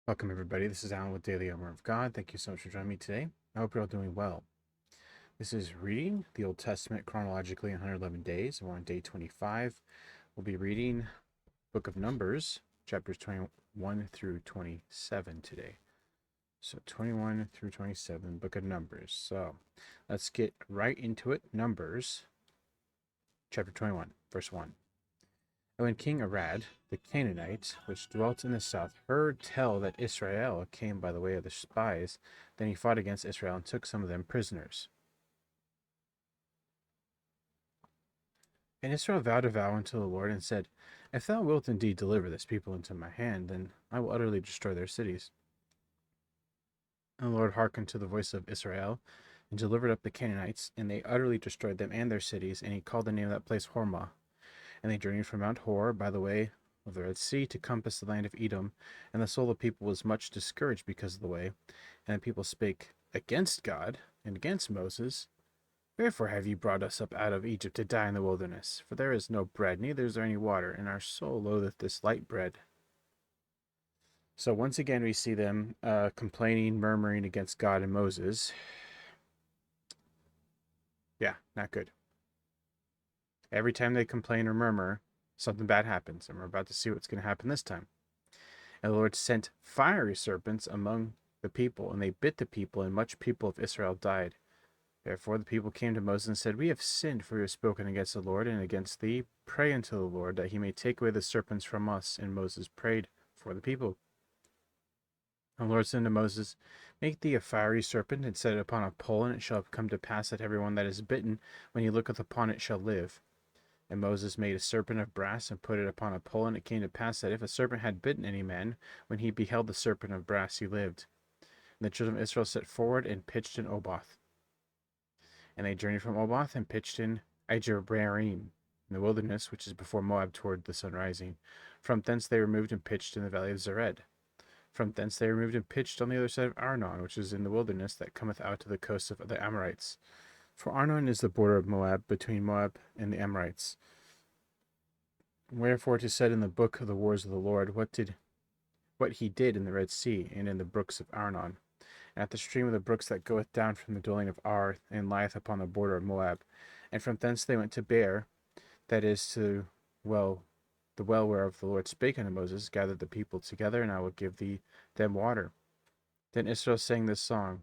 Welcome, everybody. This is Alan with Daily Armour of God. Thank you so much for joining me today. I hope you're all doing well. This is reading the Old Testament chronologically in 111 days. We're on day 25. We'll be reading Book of Numbers, chapters 21 through 27 today. So 21 through 27, Book of Numbers. So let's get right into it. Numbers, chapter 21, verse 1. And when King Arad, the Canaanite, which dwelt in the south, heard tell that Israel came by the way of the spies, then he fought against Israel and took some of them prisoners. And Israel vowed a vow unto the Lord and said, If thou wilt indeed deliver this people into my hand, then I will utterly destroy their cities. And the Lord hearkened to the voice of Israel, and delivered up the Canaanites, and they utterly destroyed them and their cities, and he called the name of that place Hormah. And they journeyed from Mount Hor by the way of the Red Sea to compass the land of Edom. And the soul of the people was much discouraged because of the way. And the people spake against God and against Moses. Wherefore have ye brought us up out of Egypt to die in the wilderness? For there is no bread, neither is there any water, and our soul loatheth this light bread. So once again, we see them complaining, murmuring against God and Moses. Yeah, not good. Every time they complain or murmur, something bad happens, and we're about to see what's going to happen this time. And the Lord sent fiery serpents among the people, and they bit the people, and much people of Israel died. Therefore the people came to Moses and said, We have sinned, for we have spoken against the Lord and against thee. Pray unto the Lord, that he may take away the serpents from us. And Moses prayed for the people. And the Lord said to Moses, Make thee a fiery serpent, and set it upon a pole, and it shall come to pass that every one that is bitten, when he looketh upon it, shall live. And Moses made a serpent of brass, and put it upon a pole, and it came to pass that if a serpent had bitten any man, when he beheld the serpent of brass, he lived. And the children of Israel set forward and pitched in Oboth. And they journeyed from Oboth and pitched in Ijeabarim, in the wilderness, which is before Moab toward the sun rising. From thence they removed and pitched in the valley of Zered. From thence they removed and pitched on the other side of Arnon, which is in the wilderness that cometh out to the coast of the Amorites. For Arnon is the border of Moab, between Moab and the Amorites. Wherefore it is said in the book of the wars of the Lord, what he did in the Red Sea, and in the brooks of Arnon, and at the stream of the brooks that goeth down from the dwelling of Ar, and lieth upon the border of Moab. And from thence they went to Beer, that is to the well whereof the Lord spake unto Moses, Gather the people together, and I will give them water. Then Israel sang this song,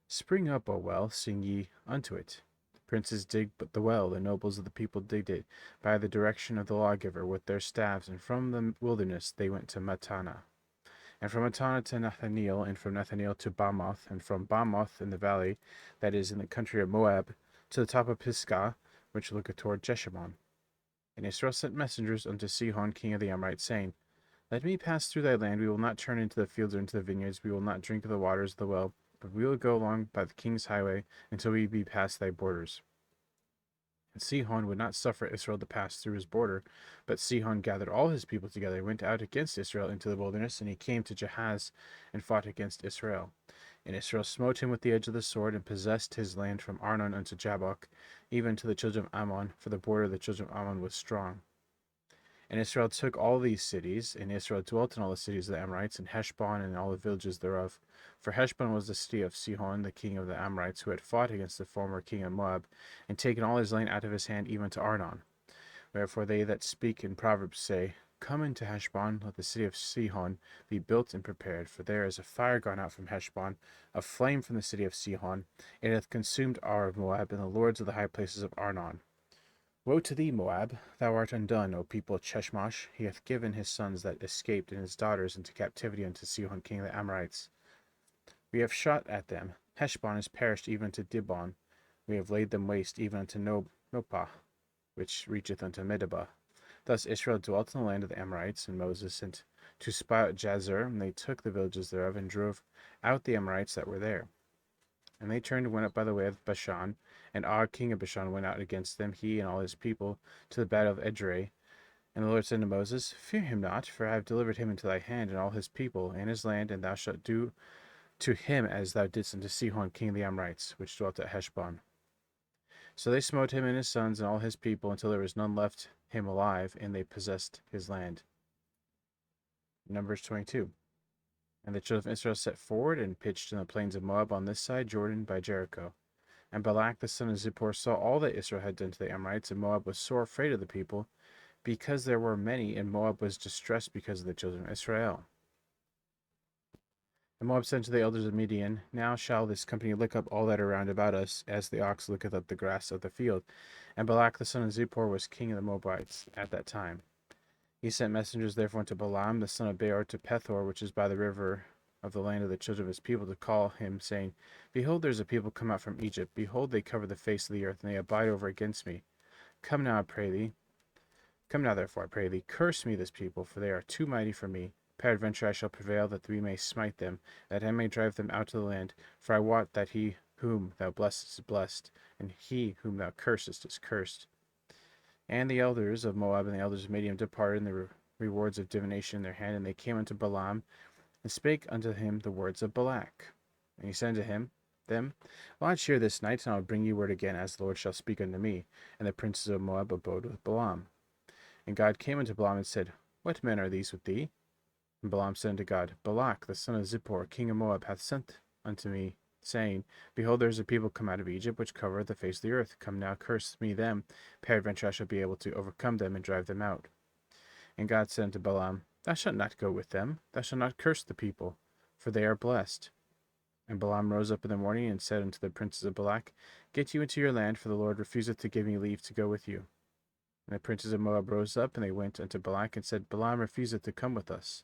Spring up, O well, sing ye unto it. The princes digged but the well, the nobles of the people digged it, by the direction of the lawgiver with their staves, and from the wilderness they went to Mattanah. And from Mattanah to Nathanael, and from Nathanael to Bamoth, and from Bamoth in the valley, that is in the country of Moab, to the top of Pisgah, which looketh toward Jeshimon. And Israel sent messengers unto Sihon king of the Amorites, saying, Let me pass through thy land, we will not turn into the fields or into the vineyards, we will not drink of the waters of the well, but we will go along by the king's highway until we be past thy borders. And Sihon would not suffer Israel to pass through his border, but Sihon gathered all his people together, and went out against Israel into the wilderness, and he came to Jahaz, and fought against Israel. And Israel smote him with the edge of the sword, and possessed his land from Arnon unto Jabbok, even to the children of Ammon, for the border of the children of Ammon was strong. And Israel took all these cities, and Israel dwelt in all the cities of the Amorites, and Heshbon and all the villages thereof. For Heshbon was the city of Sihon, the king of the Amorites, who had fought against the former king of Moab, and taken all his land out of his hand, even to Arnon. Wherefore they that speak in Proverbs say, Come into Heshbon, let the city of Sihon be built and prepared, for there is a fire gone out from Heshbon, a flame from the city of Sihon. It hath consumed Ar of Moab, and the lords of the high places of Arnon. Woe to thee, Moab! Thou art undone, O people of Cheshmosh. He hath given his sons that escaped and his daughters into captivity unto Sihon king of the Amorites. We have shot at them. Heshbon is perished even to Dibon. We have laid them waste even unto Nopah, which reacheth unto Medeba. Thus Israel dwelt in the land of the Amorites, and Moses sent to spy out Jazer, and they took the villages thereof, and drove out the Amorites that were there. And they turned and went up by the way of Bashan, and Og king of Bashan went out against them, he and all his people, to the battle of Edrei. And the Lord said to Moses, Fear him not, for I have delivered him into thy hand, and all his people, and his land, and thou shalt do to him as thou didst unto Sihon king of the Amorites, which dwelt at Heshbon. So they smote him and his sons and all his people, until there was none left him alive, and they possessed his land. Numbers 22. And the children of Israel set forward and pitched in the plains of Moab on this side Jordan by Jericho. And Balak the son of Zippor saw all that Israel had done to the Amorites, and Moab was sore afraid of the people, because there were many, and Moab was distressed because of the children of Israel. And Moab said to the elders of Midian, Now shall this company lick up all that are round about us, as the ox licketh up the grass of the field. And Balak the son of Zippor was king of the Moabites at that time. He sent messengers therefore unto Balaam the son of Beor to Pethor, which is by the river of the land of the children of his people, to call him, saying, Behold, there is a people come out from Egypt. Behold, they cover the face of the earth, and they abide over against me. Come now, I pray thee. Come now, therefore, I pray thee, curse me this people, for they are too mighty for me. Peradventure I shall prevail, that we may smite them, that I may drive them out of the land. For I wot that he whom thou blessest is blessed, and he whom thou cursest is cursed. And the elders of Moab and the elders of Midian departed, in the rewards of divination in their hand, and they came unto Balaam, and spake unto him the words of Balak. And he said unto them, Lodge here this night, and I will bring you word again, as the Lord shall speak unto me. And the princes of Moab abode with Balaam. And God came unto Balaam and said, What men are these with thee? And Balaam said unto God, Balak the son of Zippor, king of Moab, hath sent unto me, saying, Behold, there is a people come out of Egypt, which covereth the face of the earth. Come now, curse me them. Peradventure I shall be able to overcome them, and drive them out. And God said unto Balaam, Thou shalt not go with them. Thou shalt not curse the people, for they are blessed. And Balaam rose up in the morning, and said unto the princes of Balak, Get you into your land, for the Lord refuseth to give me leave to go with you. And the princes of Moab rose up, and they went unto Balak, and said, Balaam refuseth to come with us.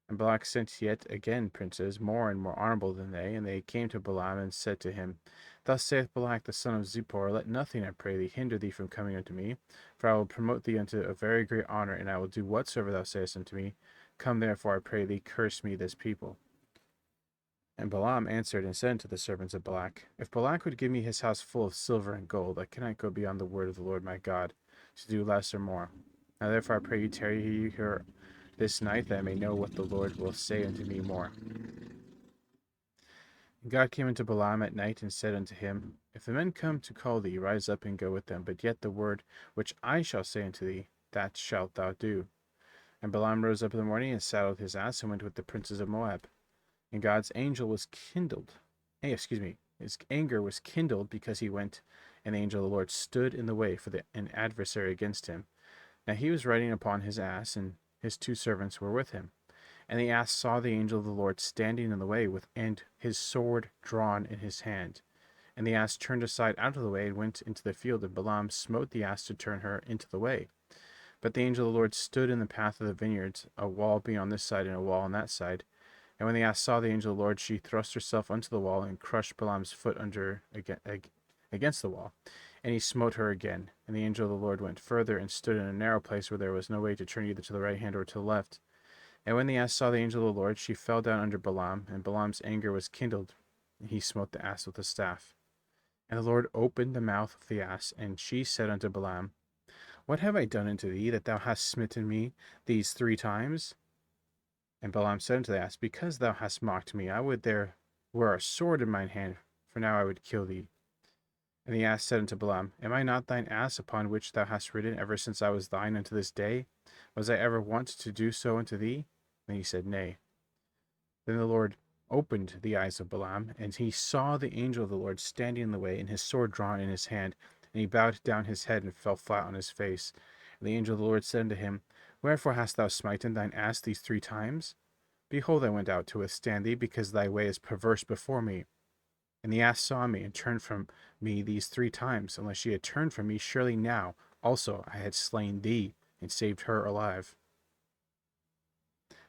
And Balak sent yet again princes, more and more honorable than they, and they came to Balaam, and said to him, Thus saith Balak the son of Zippor, Let nothing, I pray thee, hinder thee from coming unto me, for I will promote thee unto a very great honor, and I will do whatsoever thou sayest unto me. Come therefore, I pray thee, curse me this people. And Balaam answered and said unto the servants of Balak, If Balak would give me his house full of silver and gold, I cannot go beyond the word of the Lord my God, to do less or more. Now therefore I pray you tarry ye here this night, that I may know what the Lord will say unto me more. And God came unto Balaam at night, and said unto him, If the men come to call thee, rise up and go with them, but yet the word which I shall say unto thee, that shalt thou do. And Balaam rose up in the morning, and saddled his ass, and went with the princes of Moab. And God's angel was kindled. His anger was kindled because he went, and the angel of the Lord stood in the way for an adversary against him. Now he was riding upon his ass, and his two servants were with him. And the ass saw the angel of the Lord standing in the way, and his sword drawn in his hand. And the ass turned aside out of the way, and went into the field, and Balaam smote the ass to turn her into the way. But the angel of the Lord stood in the path of the vineyards, a wall being on this side and a wall on that side. And when the ass saw the angel of the Lord, she thrust herself unto the wall, and crushed Balaam's foot against the wall. And he smote her again. And the angel of the Lord went further, and stood in a narrow place where there was no way to turn either to the right hand or to the left. And when the ass saw the angel of the Lord, she fell down under Balaam, and Balaam's anger was kindled, and he smote the ass with a staff. And the Lord opened the mouth of the ass, and she said unto Balaam, What have I done unto thee, that thou hast smitten me these 3 times? And Balaam said unto the ass, Because thou hast mocked me, I would there were a sword in mine hand, for now I would kill thee. And the ass said unto Balaam, Am I not thine ass, upon which thou hast ridden ever since I was thine unto this day? Was I ever wont to do so unto thee? And he said, Nay. Then the Lord opened the eyes of Balaam, and he saw the angel of the Lord standing in the way, and his sword drawn in his hand. And he bowed down his head, and fell flat on his face. And the angel of the Lord said unto him, Wherefore hast thou smitten thine ass these 3 times? Behold, I went out to withstand thee, because thy way is perverse before me. And the ass saw me, and turned from me these 3 times. Unless she had turned from me, surely now also I had slain thee, and saved her alive.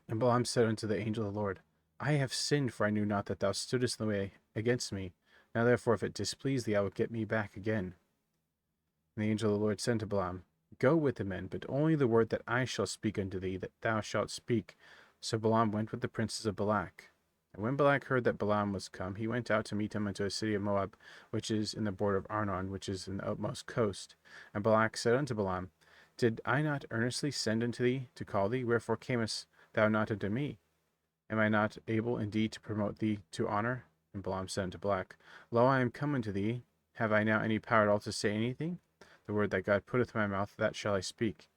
And Balaam said unto the angel of the Lord, I have sinned, for I knew not that thou stoodest in the way against me. Now therefore, if it displease thee, I will get me back again. And the angel of the Lord said to Balaam, Go with the men, but only the word that I shall speak unto thee, that thou shalt speak. So Balaam went with the princes of Balak. And when Balak heard that Balaam was come, he went out to meet him unto a city of Moab, which is in the border of Arnon, which is in the utmost coast. And Balak said unto Balaam, Did I not earnestly send unto thee to call thee? Wherefore camest thou not unto me? Am I not able indeed to promote thee to honor? And Balaam said unto Balak, Lo, I am come unto thee. Have I now any power at all to say anything? The word that God putteth in my mouth, that shall I speak.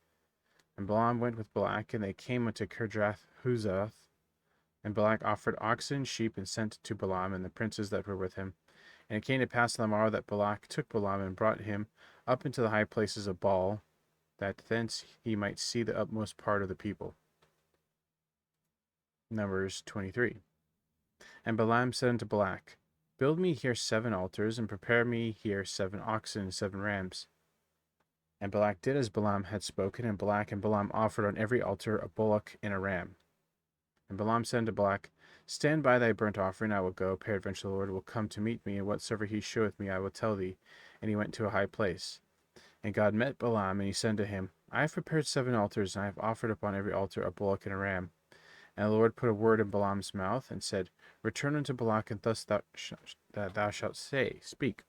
And Balaam went with Balak, and they came unto Kirjath Huzoth, And Balak offered oxen, sheep, and sent to Balaam and the princes that were with him. And it came to pass on the morrow that Balak took Balaam and brought him up into the high places of Baal, that thence he might see the utmost part of the people. Numbers 23. And Balaam said unto Balak, Build me here 7 altars, and prepare me here 7 oxen and 7 rams. And Balak did as Balaam had spoken, and Balak and Balaam offered on every altar a bullock and a ram. And Balaam said unto Balak, Stand by thy burnt offering, I will go, peradventure the Lord will come to meet me, and whatsoever he sheweth me I will tell thee. And he went to a high place. And God met Balaam, and he said to him, I have prepared 7 altars, and I have offered upon every altar a bullock and a ram. And the Lord put a word in Balaam's mouth, and said, Return unto Balak, and thus thou shalt say, Speak.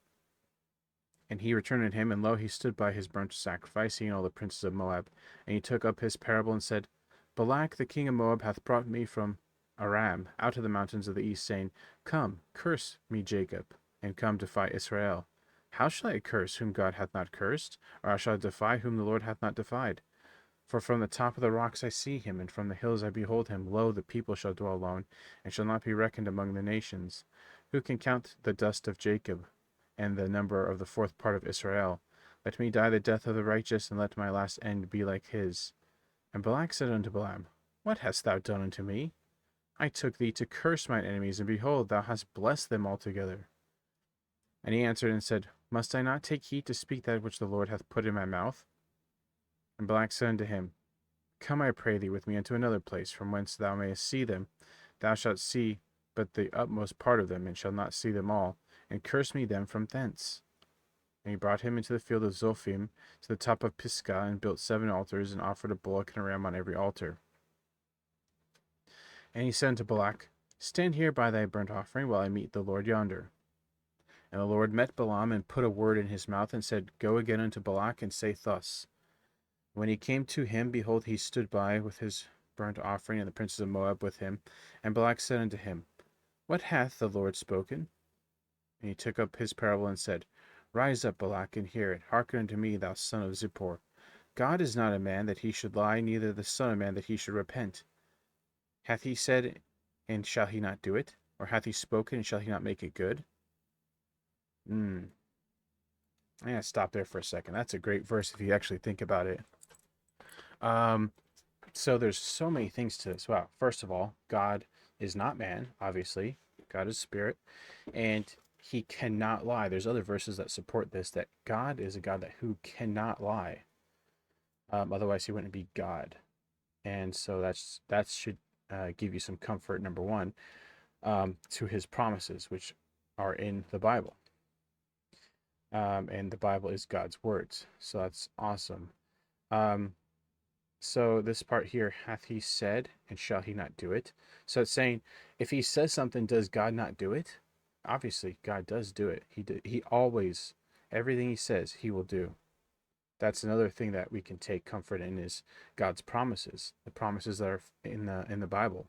And he returned unto him, and lo, he stood by his burnt sacrifice, he and all the princes of Moab. And he took up his parable, and said, Balak the king of Moab hath brought me from Aram out of the mountains of the east, saying, Come, curse me Jacob, and come defy Israel. How shall I curse whom God hath not cursed? Or how shall I defy whom the Lord hath not defied? For from the top of the rocks I see him, and from the hills I behold him. Lo, the people shall dwell alone, and shall not be reckoned among the nations. Who can count the dust of Jacob, and the number of the 4th part of Israel? Let me die the death of the righteous, and let my last end be like his. And Balak said unto Balaam, What hast thou done unto me? I took thee to curse mine enemies, and behold, thou hast blessed them altogether. And he answered and said, Must I not take heed to speak that which the Lord hath put in my mouth? And Balak said unto him, Come, I pray thee, with me unto another place, from whence thou mayest see them. Thou shalt see but the utmost part of them, and shalt not see them all, and curse me them from thence. And he brought him into the field of Zophim, to the top of Pisgah, and built 7 altars, and offered a bullock and a ram on every altar. And he said unto Balak, Stand here by thy burnt offering, while I meet the Lord yonder. And the Lord met Balaam, and put a word in his mouth, and said, Go again unto Balak, and say thus. When he came to him, behold, he stood by with his burnt offering, and the princes of Moab with him. And Balak said unto him, What hath the Lord spoken? And he took up his parable, and said, Rise up, Balak, and hear it. Hearken unto me, thou son of Zippor. God is not a man that he should lie, neither the son of man that he should repent. Hath he said, and shall he not do it? Or hath he spoken, and shall he not make it good? I'm going to stop there for a second. That's a great verse if you actually think about it. So there's so many things to this. Wow. First of all, God is not man, obviously. God is spirit, and he cannot lie. There's other verses that support this, that God is a God who cannot lie. Otherwise, he wouldn't be God. And so that should give you some comfort, number one, to his promises, which are in the Bible. And the Bible is God's words. So that's awesome. So this part here, hath he said, and shall he not do it? So it's saying, if he says something, does God not do it? Obviously, God does do it. He always, everything he says, he will do. That's another thing that we can take comfort in, is God's promises, the promises that are in the Bible.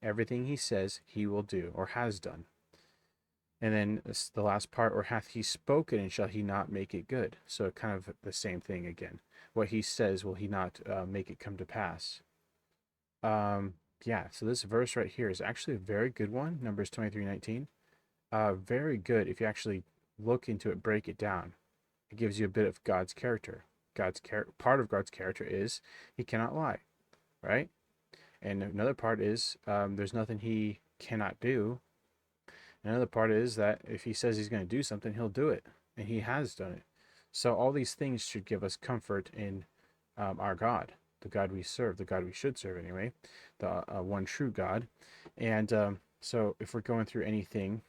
Everything he says, he will do, or has done. And then the last part, or hath he spoken, and shall he not make it good? So kind of the same thing again. What he says, will he not make it come to pass? Yeah, so this verse right here is actually a very good one, Numbers 23:19. Very good if you actually look into it, break it down. It gives you a bit of God's character. Part of God's character is he cannot lie, right? And another part is there's nothing he cannot do. Another part is that if he says he's going to do something, he'll do it, and he has done it. So all these things should give us comfort in our God, the God we serve, the God we should serve anyway, the one true God. And so if we're going through anything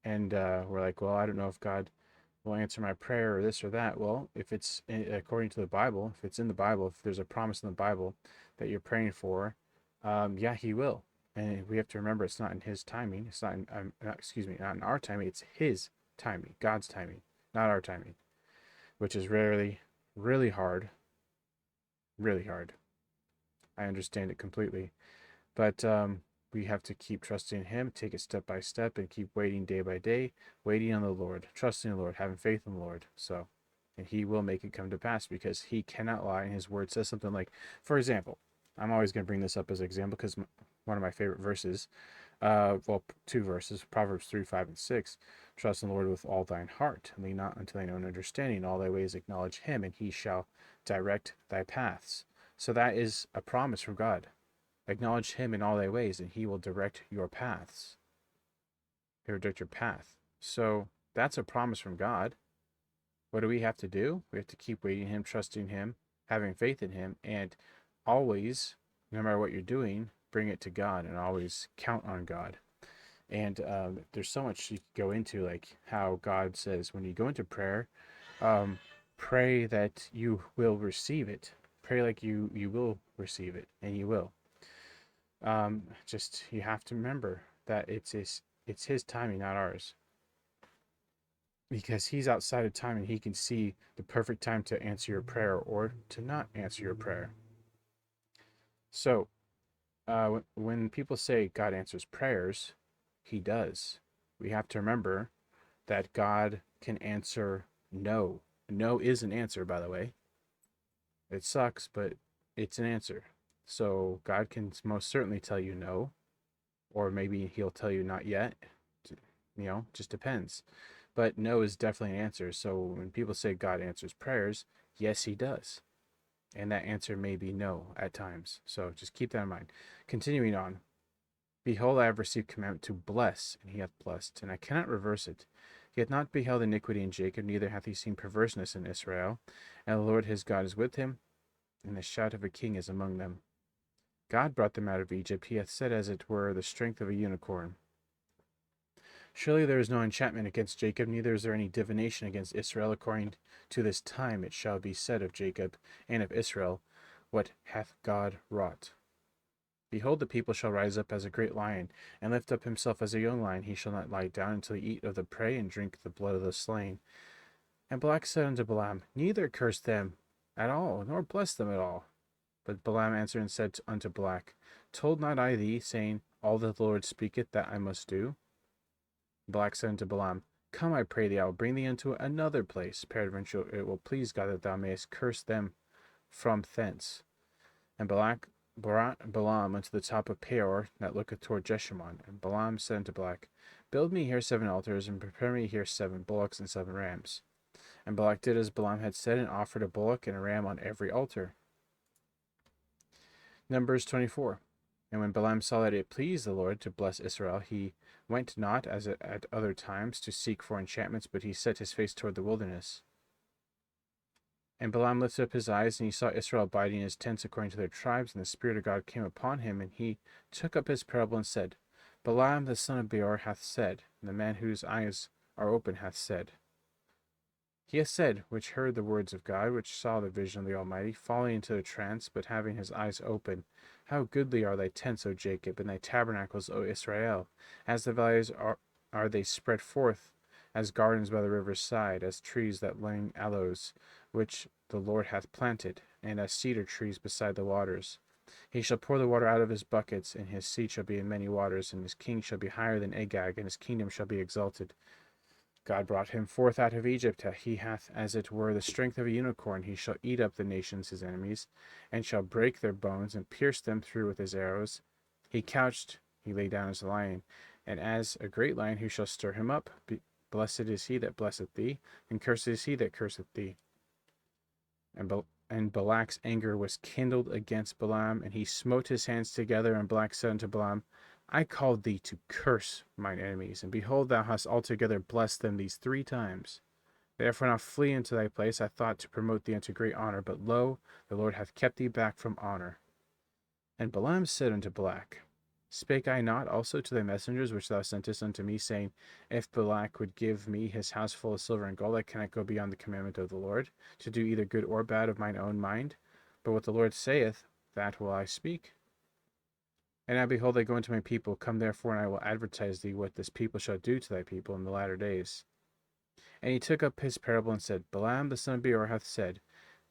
and we're like, well, I don't know if God will answer my prayer or this or that. Well, if it's according to the Bible, if it's in the Bible, if there's a promise in the Bible that you're praying for, yeah, he will. And we have to remember, it's not in his timing. It's not in, not in our timing. It's his timing, God's timing, not our timing, which is really, really hard. Really hard. I understand it completely. But we have to keep trusting him, take it step by step, and keep waiting day by day, waiting on the Lord, trusting the Lord, having faith in the Lord. So, and he will make it come to pass, because he cannot lie, and his word says something like, for example, I'm always going to bring this up as an example because one one of my favorite verses. Well, two verses, Proverbs 3, 5, and 6. Trust in the Lord with all thine heart, and lean not unto thine own understanding. In all thy ways acknowledge him, and he shall direct thy paths. So that is a promise from God. Acknowledge him in all thy ways, and he will direct your paths. He'll direct your path. So that's a promise from God. What do we have to do? We have to keep waiting him, trusting him, having faith in him, and always, no matter what you're doing, bring it to God and always count on God. And there's so much you can go into, like how God says when you go into prayer, pray that you will receive it. Pray like you will receive it, and you will. Just you have to remember that it's his timing, not ours, because he's outside of time and he can see the perfect time to answer your prayer or to not answer your prayer. So when people say God answers prayers, he does. We have to remember that God can answer no. No is an answer, by the way. It sucks, but it's an answer. So God can most certainly tell you no, or maybe he'll tell you not yet. Just depends. But no is definitely an answer. So when people say God answers prayers, yes, he does. And that answer may be no at times. So just keep that in mind. Continuing on. Behold, I have received commandment to bless, and he hath blessed, and I cannot reverse it. He hath not beheld iniquity in Jacob, neither hath he seen perverseness in Israel. And the Lord his God is with him, and the shout of a king is among them. God brought them out of Egypt. He hath set as it were the strength of a unicorn. Surely there is no enchantment against Jacob, neither is there any divination against Israel. According to this time it shall be said of Jacob and of Israel, what hath God wrought? Behold, the people shall rise up as a great lion, and lift up himself as a young lion. He shall not lie down until he eat of the prey, and drink the blood of the slain. And Balak said unto Balaam, Neither curse them at all, nor bless them at all. But Balaam answered and said unto Balak, Told not I thee, saying, All that the Lord speaketh, that I must do? Balak said unto Balaam, Come, I pray thee, I will bring thee unto another place. Peradventure it will please God that thou mayest curse them from thence. And Balak brought Balaam unto the top of Peor, that looketh toward Jeshimon. And Balaam said unto Balak, Build me here 7 altars, and prepare me here 7 bullocks and 7 rams. And Balak did as Balaam had said, and offered a bullock and a ram on every altar. Numbers 24. And when Balaam saw that it pleased the Lord to bless Israel, he went not, as at other times, to seek for enchantments, but he set his face toward the wilderness. And Balaam lifted up his eyes, and he saw Israel abiding in his tents according to their tribes, and the Spirit of God came upon him, and he took up his parable and said, Balaam the son of Beor hath said, and the man whose eyes are open hath said. He hath said, which heard the words of God, which saw the vision of the Almighty, falling into a trance, but having his eyes open. How goodly are thy tents, O Jacob, and thy tabernacles, O Israel! As the valleys are they spread forth, as gardens by the river's side, as trees that laying aloes, which the Lord hath planted, and as cedar trees beside the waters. He shall pour the water out of his buckets, and his seat shall be in many waters, and his king shall be higher than Agag, and his kingdom shall be exalted. God brought him forth out of Egypt. He hath as it were the strength of a unicorn. He shall eat up the nations his enemies, and shall break their bones, and pierce them through with his arrows. He couched, he lay down as a lion, and as a great lion, who shall stir him up? Blessed is he that blesseth thee, and cursed is he that curseth thee. And Balak's anger was kindled against Balaam, and he smote his hands together. And Balak said unto Balaam, I called thee to curse mine enemies, and behold, thou hast altogether blessed them these 3 times. Therefore now flee into thy place. I thought to promote thee unto great honor, but lo, the Lord hath kept thee back from honor. And Balaam said unto Balak, Spake I not also to thy messengers which thou sentest unto me, saying, If Balak would give me his house full of silver and gold, I cannot go beyond the commandment of the Lord, to do either good or bad of mine own mind? But what the Lord saith, that will I speak. And now behold, I go into my people. Come therefore, and I will advertise thee what this people shall do to thy people in the latter days. And he took up his parable and said, Balaam the son of Beor hath said,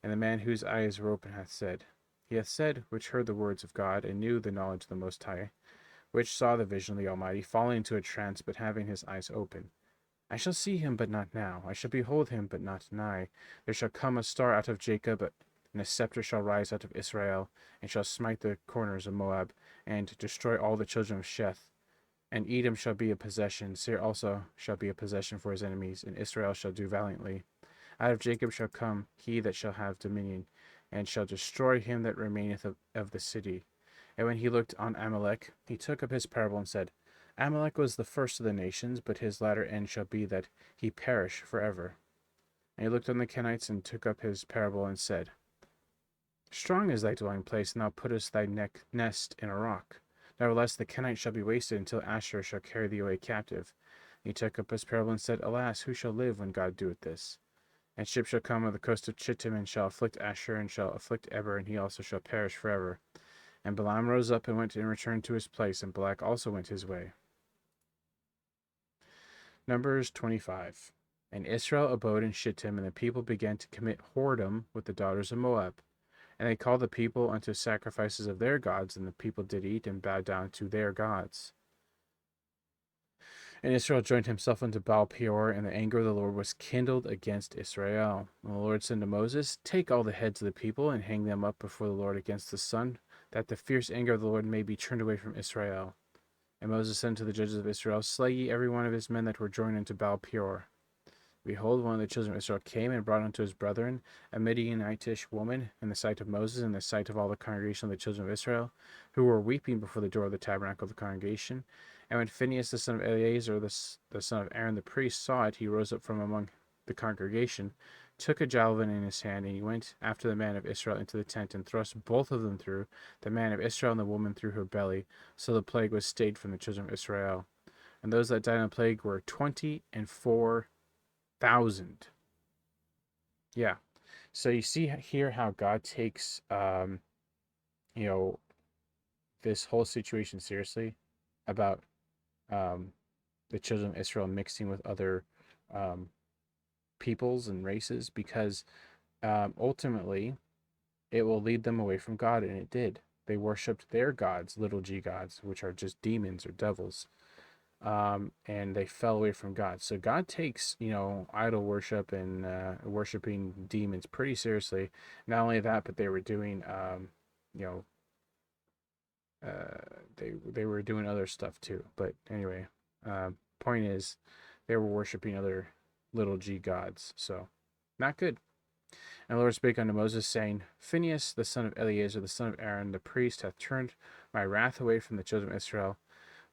and the man whose eyes were open hath said. He hath said, which heard the words of God, and knew the knowledge of the Most High, which saw the vision of the Almighty, falling into a trance, but having his eyes open. I shall see him, but not now. I shall behold him, but not nigh. There shall come a star out of Jacob, And a scepter shall rise out of Israel, and shall smite the corners of Moab, and destroy all the children of Sheth. And Edom shall be a possession, Seir also shall be a possession for his enemies, and Israel shall do valiantly. Out of Jacob shall come he that shall have dominion, and shall destroy him that remaineth of the city. And when he looked on Amalek, he took up his parable and said, Amalek was the first of the nations, but his latter end shall be that he perish forever. And he looked on the Kenites and took up his parable and said, Strong is thy dwelling place, and thou puttest thy nest in a rock. Nevertheless, the Kenites shall be wasted until Asher shall carry thee away captive. And he took up his parable and said, Alas, who shall live when God doeth this? And ships shall come of the coast of Chittim, and shall afflict Asher, and shall afflict Eber, and he also shall perish forever. And Balaam rose up and went and returned to his place, and Balak also went his way. Numbers 25. And Israel abode in Shittim, and the people began to commit whoredom with the daughters of Moab. And they called the people unto sacrifices of their gods, and the people did eat and bow down to their gods. And Israel joined himself unto Baal Peor, and the anger of the Lord was kindled against Israel. And the Lord said to Moses, Take all the heads of the people, and hang them up before the Lord against the sun, that the fierce anger of the Lord may be turned away from Israel. And Moses said to the judges of Israel, Slay ye every one of his men that were joined unto Baal Peor. Behold, one of the children of Israel came and brought unto his brethren a Midianitish woman in the sight of Moses, in the sight of all the congregation of the children of Israel, who were weeping before the door of the tabernacle of the congregation. And when Phinehas the son of Eleazar, the son of Aaron the priest, saw it, he rose up from among the congregation, took a javelin in his hand, and he went after the man of Israel into the tent, and thrust both of them through, the man of Israel and the woman through her belly. So the plague was stayed from the children of Israel. And those that died in the plague were 24,000. Yeah. So you see here how God takes, this whole situation seriously about the children of Israel mixing with other peoples and races, because ultimately it will lead them away from God, and it did. They worshipped their gods, little g gods, which are just demons or devils. And they fell away from God. So God takes, idol worship and worshiping demons pretty seriously. Not only that, but they were doing, they were doing other stuff too. But anyway, point is, they were worshiping other little g gods. So not good. And the Lord spake unto Moses, saying, Phinehas, the son of Eleazar, the son of Aaron, the priest, hath turned my wrath away from the children of Israel,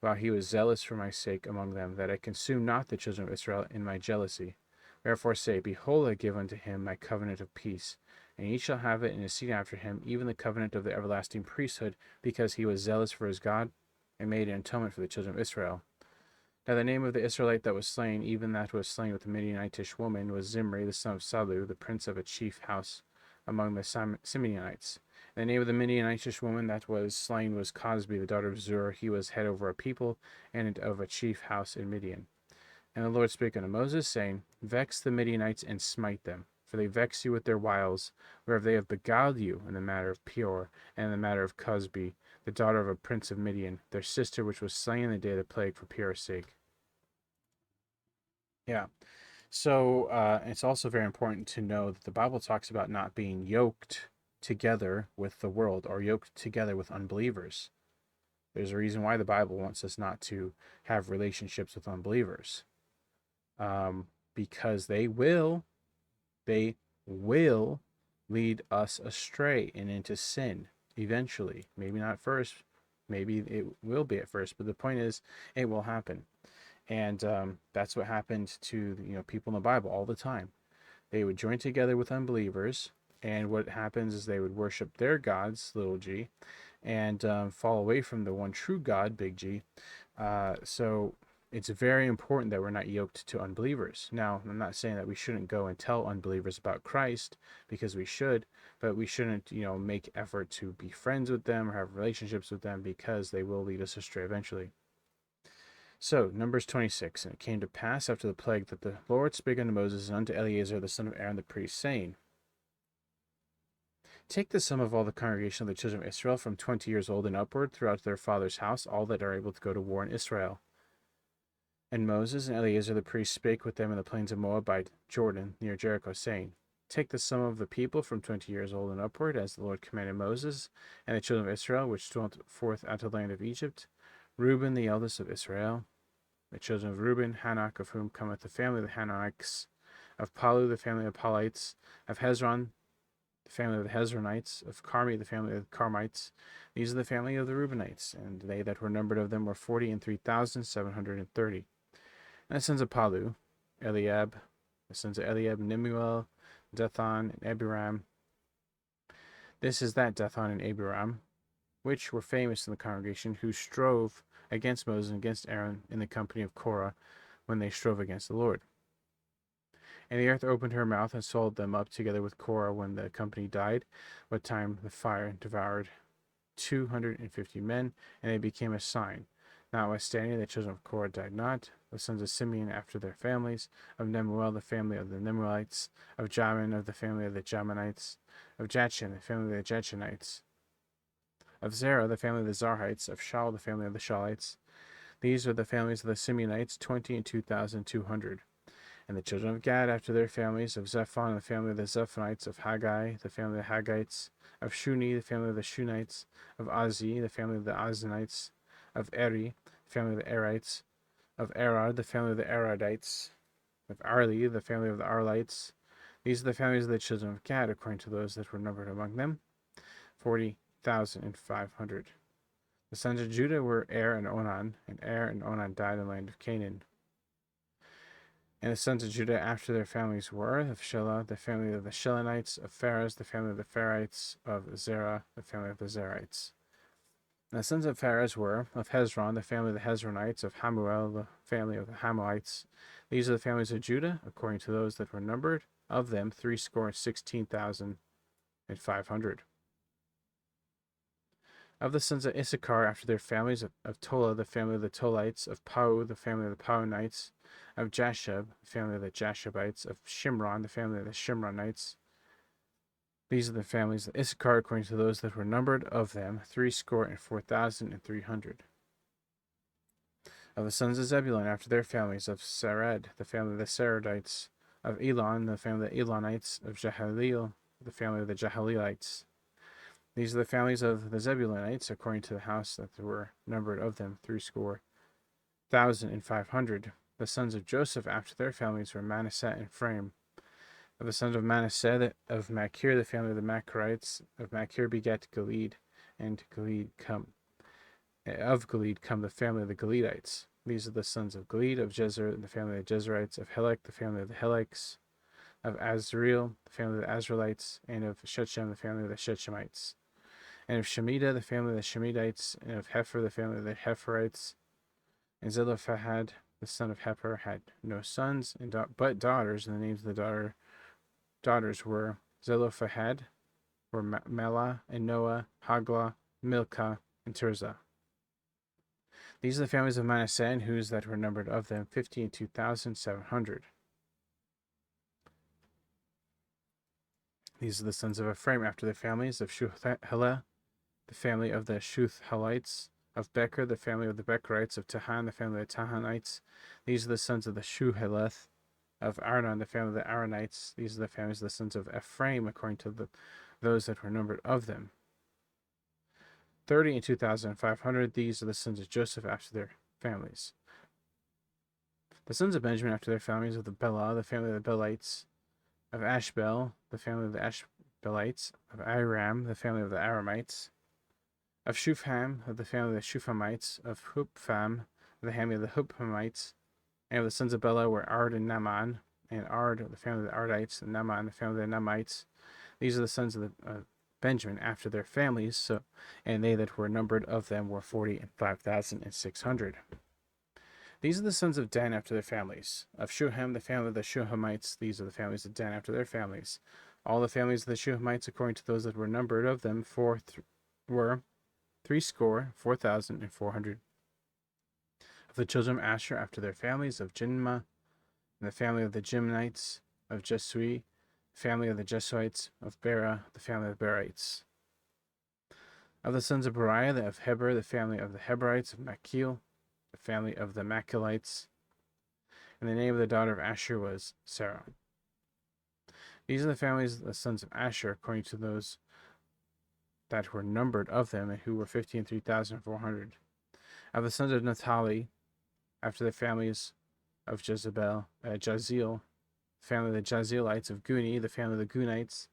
while he was zealous for my sake among them, that I consume not the children of Israel in my jealousy. Wherefore say, Behold, I give unto him my covenant of peace, and he shall have it in his seed after him, even the covenant of the everlasting priesthood, because he was zealous for his God, and made an atonement for the children of Israel. Now the name of the Israelite that was slain, even that was slain with the Midianitish woman, was Zimri, the son of Salu, the prince of a chief house among the Simeonites. And the name of the Midianitish woman that was slain was Cosbi, the daughter of Zur. He was head over a people, and of a chief house in Midian. And the Lord spake unto Moses, saying, Vex the Midianites, and smite them, for they vex you with their wiles, whereof they have beguiled you in the matter of Peor, and in the matter of Cosbi, the daughter of a prince of Midian, their sister, which was slain in the day of the plague for Peor's sake. Yeah. So it's also very important to know that the Bible talks about not being yoked together with the world, or yoked together with unbelievers. There's a reason why the Bible wants us not to have relationships with unbelievers, because they will lead us astray and into sin eventually. Maybe not first, maybe it will be at first, but the point is, it will happen. And that's what happened to people in the Bible all the time. They would join together with unbelievers, and what happens is they would worship their gods, little g, and fall away from the one true God, big G. So it's very important that we're not yoked to unbelievers. Now, I'm not saying that we shouldn't go and tell unbelievers about Christ, because we should, but we shouldn't, make effort to be friends with them or have relationships with them, because they will lead us astray eventually. So, Numbers 26. And it came to pass after the plague that the Lord spake unto Moses and unto Eleazar the son of Aaron the priest, saying, Take the sum of all the congregation of the children of Israel from 20 years old and upward throughout their father's house, all that are able to go to war in Israel. And Moses and Eleazar the priest spake with them in the plains of Moab by Jordan near Jericho, saying, Take the sum of the people from 20 years old and upward, as the Lord commanded Moses, and the children of Israel, which dwelt forth out of the land of Egypt. Reuben, the eldest of Israel. The children of Reuben, Hanok, of whom cometh the family of the Hanokites. Of Palu, the family of Paulites. Of Hezron, the family of the Hezronites. Of Carmi, the family of the Carmites. These are the family of the Reubenites, and they that were numbered of them were 40,730. And the sons of Palu, Eliab. The sons of Eliab, Nemuel, Dathan, and Abiram. This is that Dathan and Abiram, which were famous in the congregation, who strove against Moses and against Aaron in the company of Korah, when they strove against the Lord. And the earth opened her mouth and swallowed them up together with Korah when the company died, what time the fire devoured 250 men, and they became a sign. Notwithstanding, the children of Korah died not. The sons of Simeon after their families, of Nemuel, the family of the Nemuelites, of Jamin, of the family of the Jaminites, of Jachin, the family of the Jachinites, of Zerah, the family of the Zarhites, of Shaul, the family of the Shaulites. These are the families of the Simeonites, 22,200. And the children of Gad after their families, of Zephon, the family of the Zephonites, of Haggai, the family of the Haggites, of Shuni, the family of the Shunites, of Azi, the family of the Azanites, of Eri, the family of the Erites, of Arad, the family of the Aradites, of Arli, the family of the Arlites. These are the families of the children of Gad, according to those that were numbered among them, 40,500. The sons of Judah were Er and Onan, and Er and Onan died in the land of Canaan. And the sons of Judah after their families were, of Shelah, the family of the Shelanites, of Pharez, the family of the Pharites, of Zerah, the family of the Zerites. And the sons of Pharez were, of Hezron, the family of the Hezronites, of Hamuel, the family of the Hamulites. These are the families of Judah, according to those that were numbered, of them 16,500. Of the sons of Issachar after their families, of Tola, the family of the Tolites, of Pau, the family of the Pauanites, of Jashub, the family of the Jashubites, of Shimron, the family of the Shimronites. These are the families of Issachar, according to those that were numbered of them, 304,300. Of the sons of Zebulun after their families, of Sered, the family of the Seredites, of Elon, the family of the Elonites, of Jahaleel, the family of the Jahaleelites. These are the families of the Zebulunites, according to the house that there were numbered of them 3,500. The sons of Joseph after their families were Manasseh and Ephraim. Of the sons of Manasseh, of Machir, the family of the Machirites, of Machir begat Gilead, and of Gilead come the family of the Gileadites. These are the sons of Gilead, of Jezer, the family of the Jezerites, of Helek, the family of the Heleks, of Azriel, the family of the Azraelites, and of Shechem, the family of the Shechemites. And of Shemida, the family of the Shemidites, and of Hefer, the family of the Heferites. And Zelophehad, the son of Hefer, had no sons but daughters, and the names of the daughters were Zelophehad, were Melah, and Noah, Hagla, Milcah, and Tirzah. These are the families of Manasseh, and whose that were numbered of them 52,700. These are the sons of Ephraim after their families, of Shuhelah, the family of the Shuhalites, of Becher, the family of the Becherites, of Tahan, the family of the Tahanites. These are the sons of the Shuheleth, of Arnon, the family of the Aaronites. These are the families of the sons of Ephraim, according to those that were numbered of them. 32,500. These are the sons of Joseph after their families. The sons of Benjamin after their families, of the Bela, the family of the Belites, of Ashbel, the family of the Ashbelites, of Aram, the family of the Aramites, of Shufam, of the family of the Shufamites, of Hupfam, of the family of the Hupamites, and of the sons of Bela were Ard and Naaman, and Ard, of the family of the Ardites, and Naaman, the family of the Naamites. These are the sons of Benjamin after their families, and they that were numbered of them were 45,600. These are the sons of Dan after their families. Of Shuham, the family of the Shuhamites. These are the families of Dan after their families. All the families of the Shuhamites, according to those that were numbered of them, were 4,400. Of the children of Asher after their families, of Jinma, and the family of the Jimnites, of Jesui, family of the Jesuites, of Bera, the family of the Berites. Of the sons of Beriah, of Heber, the family of the Heberites, of Machil, the family of the Machilites. And the name of the daughter of Asher was Sarah. These are the families of the sons of Asher, according to those that were numbered of them, and who were 53,400. Of the sons of Naphtali, after the families of Jaziel, family of the Jazielites; of Guni, the family of the Gunites;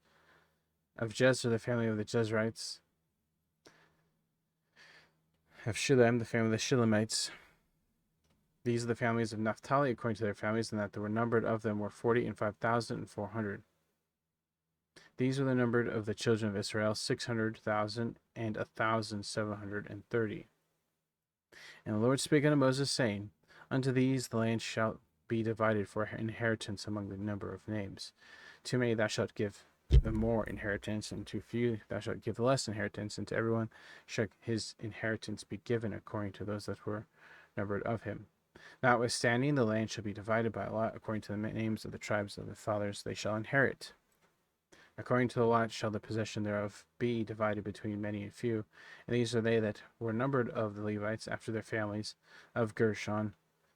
of Jezer, the family of the Jezrites; of Shillem, the family of the Shillemites. These are the families of Naphtali according to their families, and that there were numbered of them were 45,400. These were the numbered of the children of Israel, 600,000 and 1,730. And the Lord spake unto Moses, saying, Unto these the land shall be divided for inheritance among the number of names. To many thou shalt give the more inheritance, and to few thou shalt give the less inheritance, and to everyone shall his inheritance be given according to those that were numbered of him. Notwithstanding, the land shall be divided by lot according to the names of the tribes of the fathers they shall inherit. According to the lot shall the possession thereof be divided between many and few. And these are they that were numbered of the Levites after their families: of Gershon,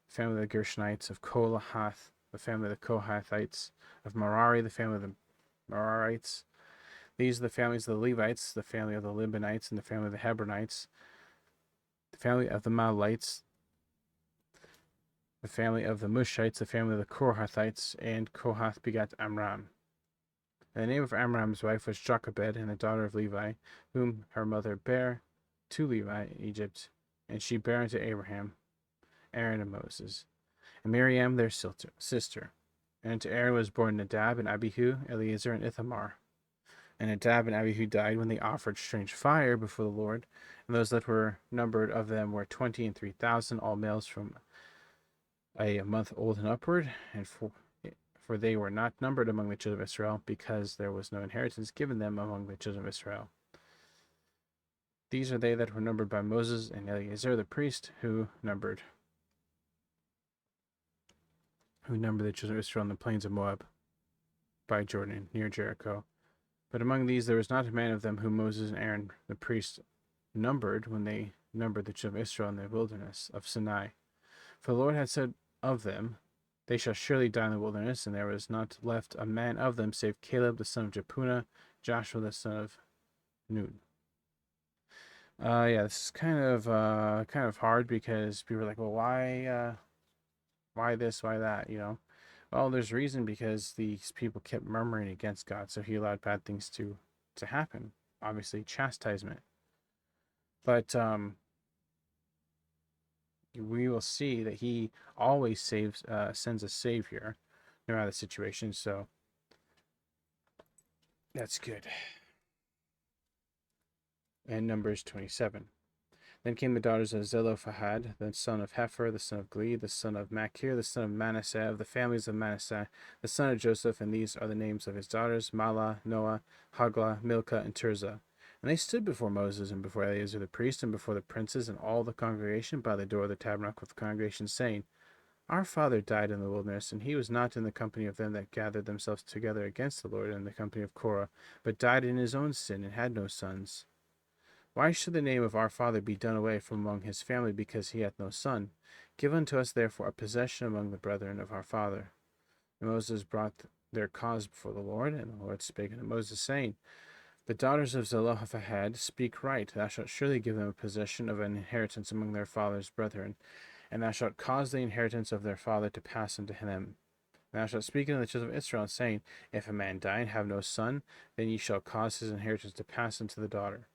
the family of the Gershonites; of Kohath, the family of the Kohathites; of Merari, the family of the Merarites. These are the families of the Levites: the family of the Libanites, and the family of the Hebronites; the family of the Mahlites; the family of the Mushites; the family of the Kohathites. And Kohath begat Amram. And the name of Amram's wife was Jochebed, and the daughter of Levi, whom her mother bare to Levi in Egypt. And she bare unto Abraham, Aaron, and Moses, and Miriam their sister. And unto Aaron was born Nadab, and Abihu, Eleazar, and Ithamar. And Nadab and Abihu died when they offered strange fire before the Lord. And those that were numbered of them were 20 and 3,000, all males from a month old and upward. And for they were not numbered among the children of Israel, because there was no inheritance given them among the children of Israel. These are they that were numbered by Moses and Eleazar the priest, who numbered the children of Israel in the plains of Moab by Jordan, near Jericho. But among these there was not a man of them whom Moses and Aaron the priest numbered when they numbered the children of Israel in the wilderness of Sinai. For the Lord had said of them, They shall surely die in the wilderness, and there was not left a man of them save Caleb the son of Jephunneh, Joshua the son of Nun. Yeah, this is kind of hard, because people are like, well, why this, why that, Well, there's reason, because these people kept murmuring against God, so he allowed bad things to happen. Obviously, chastisement. But we will see that he always sends a savior, no matter the situation. So that's good. And Numbers 27. Then came the daughters of Zelophehad, the son of Hepher, the son of Gleed, the son of Machir, the son of Manasseh, of the families of Manasseh, the son of Joseph. And these are the names of his daughters: Mahlah, Noah, Haglah, Milcah, and Tirzah. And they stood before Moses and before Eleazar the priest and before the princes and all the congregation by the door of the tabernacle of the congregation, saying, Our father died in the wilderness, and he was not in the company of them that gathered themselves together against the Lord in the company of Korah, but died in his own sin, and had no sons. Why should the name of our father be done away from among his family, because he hath no son? Give unto us therefore a possession among the brethren of our father. And Moses brought their cause before the Lord, and the Lord spake unto Moses, saying, The daughters of Zelophehad speak right. Thou shalt surely give them a possession of an inheritance among their father's brethren, and thou shalt cause the inheritance of their father to pass unto them. And thou shalt speak unto the children of Israel, saying, If a man die and have no son, then ye shall cause his inheritance to pass unto the daughter.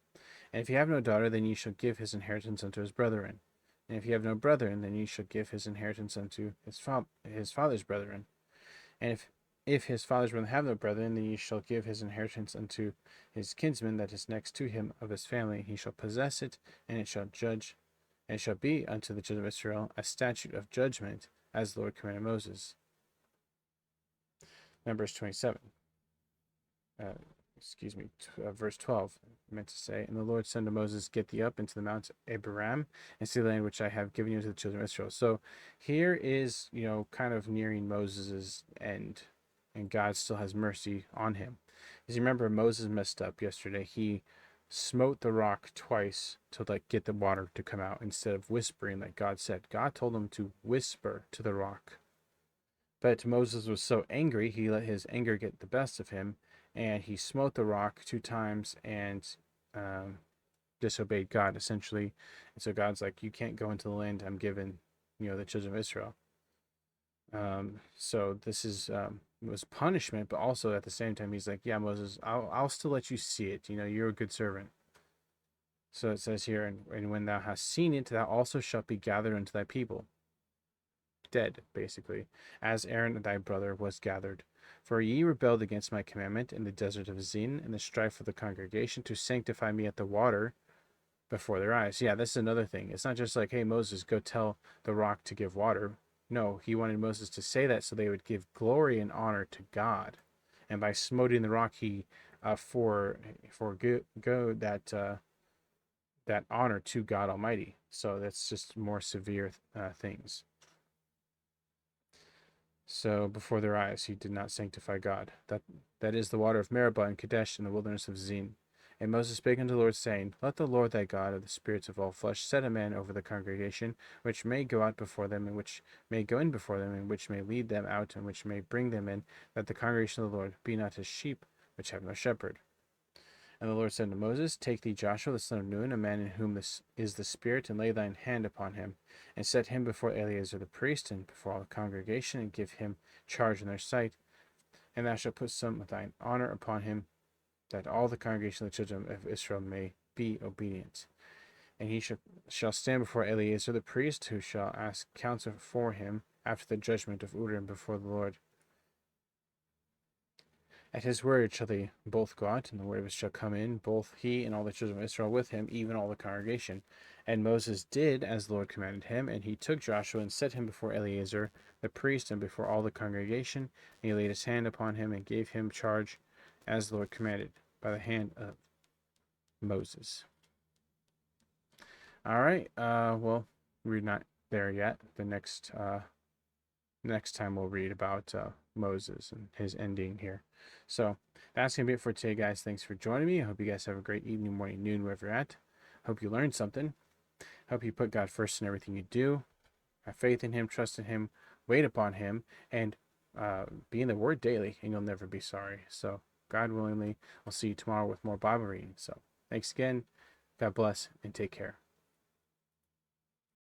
And if ye have no daughter, then ye shall give his inheritance unto his brethren. And if ye have no brethren, then ye shall give his inheritance unto his father's brethren. And if his father's brethren have no brethren, then ye shall give his inheritance unto his kinsman that is next to him of his family. He shall possess it, and it shall be unto the children of Israel a statute of judgment, as the Lord commanded Moses. Numbers 27. Verse 12, I meant to say, And the Lord said to Moses, Get thee up into the mount Abiram, and see the land which I have given you to the children of Israel. So here is, kind of nearing Moses's end, and God still has mercy on him. As you remember, Moses messed up yesterday. He smote the rock twice to get the water to come out, instead of whispering like God said. God told him to whisper to the rock. But Moses was so angry, he let his anger get the best of him, and he smote the rock 2 times and um, disobeyed God, essentially. And so God's like, you can't go into the land I'm giving, the children of Israel. So this is was punishment, but also at the same time, he's like, yeah, Moses, I'll still let you see it. You're a good servant. So it says here, and when thou hast seen it, thou also shalt be gathered unto thy people. Dead, basically, as Aaron thy brother was gathered. For ye rebelled against my commandment in the desert of Zin, in the strife of the congregation, to sanctify me at the water before their eyes. Yeah, this is another thing. It's not just like, hey, Moses, go tell the rock to give water. No, he wanted Moses to say that so they would give glory and honor to God. And by smoting the rock, he forego that honor to God Almighty. So that's just more severe things. So before their eyes, he did not sanctify God. That is the water of Meribah and Kadesh in the wilderness of Zin. And Moses spake unto the Lord, saying, Let the Lord thy God of the spirits of all flesh set a man over the congregation, which may go out before them, and which may go in before them, and which may lead them out, and which may bring them in, that the congregation of the Lord be not as sheep which have no shepherd. And the Lord said unto Moses, Take thee Joshua the son of Nun, a man in whom this is the Spirit, and lay thine hand upon him, and set him before Eleazar the priest, and before all the congregation, and give him charge in their sight. And thou shalt put some of thine honor upon him, that all the congregation of the children of Israel may be obedient. And he shall stand before Eleazar the priest, who shall ask counsel for him after the judgment of Urim before the Lord. At his word shall they both go out, and the word of it shall come in, both he and all the children of Israel with him, even all the congregation. And Moses did as the Lord commanded him, and he took Joshua and set him before Eleazar the priest and before all the congregation. And he laid his hand upon him and gave him charge as the Lord commanded by the hand of Moses. All right. Well, we're not there yet. The next time we'll read about Moses and his ending here. So that's gonna be it for today, guys. Thanks for joining me. I hope you guys have a great evening, morning, noon, wherever you're at. Hope you learned something. Hope you put God first in everything you do. Have faith in Him, trust in Him, wait upon Him, and be in the Word daily, and you'll never be sorry. So, God willingly, I'll see you tomorrow with more Bible reading. So, thanks again. God bless, and take care.